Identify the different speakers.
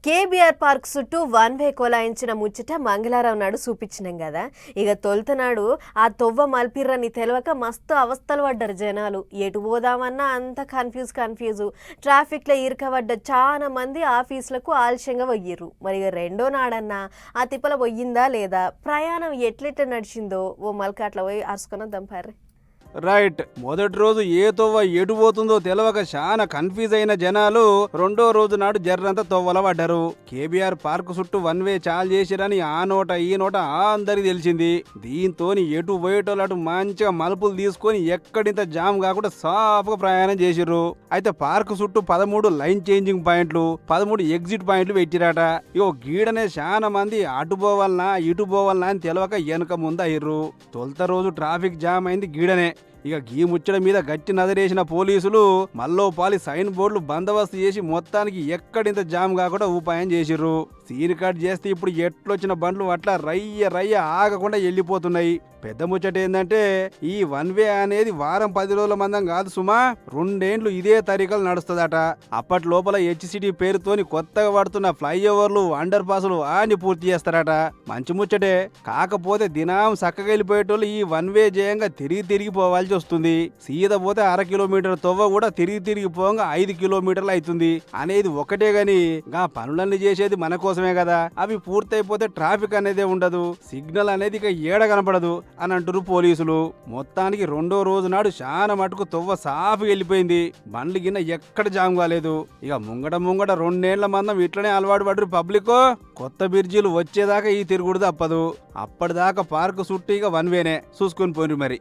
Speaker 1: KBR park చుట్టూ one way కొలాయించిన ముచ్చట మంగళవారం నాడు చూపించినాం కదా. ఇక తొలుతనాడు ఆ తొవ్వ మల్పిర్రని తెలవక మస్తు అవస్థలు పడ్డారు జనాలు. ఎటు పోదామన్నా అంత కన్ఫ్యూజ్. ట్రాఫిక్లో ఇరుకబడ్డ చాలా మంది ఆఫీసులకు ఆలస్యంగా పోయిర్రు. మరి ఇక రెండో నాడన్నా ఆ తిప్పల పోయిందా లేదా, ప్రయాణం ఎట్లెట్ల నడిచిందో ఓ మల్క అట్లా పోయి అరుసుకున్న దంపారు.
Speaker 2: రైట్, మొదటి రోజు ఏ తొవ్వ ఎటు పోతుందో తెలవక చాలా కన్ఫ్యూజ్ అయిన జనాలు రెండో రోజు నాడు జర్రంతా తొవ్వల పడ్డారు. కేబీఆర్ పార్క్ చుట్టూ వన్ వే చాలు చేసిరని ఆ నోట ఈ నోట అందరికి తెలిసింది. దీంతో ఎటు పోయేటోళ్ళు అటు మంచిగా మలుపులు తీసుకొని ఎక్కడింత జామ్ కాకుండా సాఫ్గా ప్రయాణం చేసిర్రు. అయితే పార్క్ చుట్టూ 13 లైన్ చేంజింగ్ పాయింట్లు, 13 ఎగ్జిట్ పాయింట్లు పెట్టిరాట. ఇగో గీడనే చాలా మంది అటు పోవాలనా ఇటు పోవాలనా అని తెలవక వెనక ముందు అయ్యిర్రు. తొలుత రోజు ట్రాఫిక్ జామ్ అయింది గీడనే. ఇక గీ ముచ్చట మీద గట్టి నదిరేసిన పోలీసులు మల్లోపాలి సైన్ బోర్డులు బందోబస్తు చేసి మొత్తానికి ఎక్కడింత జామ్ కాకుండా ఉపాయం చేసిర్రు. సీన్ కట్ చేస్తే ఇప్పుడు ఎట్లొచ్చిన బండ్లు అట్లా రయ్య ఆగకుండా వెళ్ళిపోతున్నాయి. పెద్ద ముచ్చట ఏంటంటే ఈ వన్ వే అనేది వారం 10 రోజుల మందం కాదు సుమా, 2 ఏండ్లు ఇదే తరీకలు నడుస్తుందట. అప్పటి లోపల హెచ్సిటీ పేరుతోని కొత్తగా పడుతున్న ఫ్లైఓవర్లు, అండర్ పాసులు అని పూర్తి చేస్తారట. మంచి ముచ్చటే, కాకపోతే దినం చక్కగా వెళ్ళిపోయేటోళ్ళు ఈ వన్ వే జయంగా తిరిగి పోవాల్సి వస్తుంది. సీదా పోతే 1/2 కిలోమీటర్ తొవ్వ కూడా తిరిగి పోగా 5 కిలోమీటర్లు అవుతుంది అనేది ఒకటే గాని గా పనులన్నీ చేసేది మన కోసమే కదా. అవి పూర్తయిపోతే ట్రాఫిక్ అనేది ఉండదు, సిగ్నల్ అనేది ఇక ఏడ కనపడదు అని అంటారు పోలీసులు. మొత్తానికి రెండో రోజు నాడు చాలా మటుకు తొవ్వ సాఫ్ వెళ్ళిపోయింది. బండ్లు గిన్న ఎక్కడ జామ్ కాలేదు. ఇక ముంగట 2 ఏళ్ల మందం ఇట్లనే అలవాటు పడ్డారు పబ్లిక్. కొత్త బ్రిడ్జీలు వచ్చేదాకా ఈ తిరుగుడు తప్పదు. అప్పటిదాకా పార్కు చుట్టూ ఇక వన్ వేనే చూసుకొని పోయి మరి.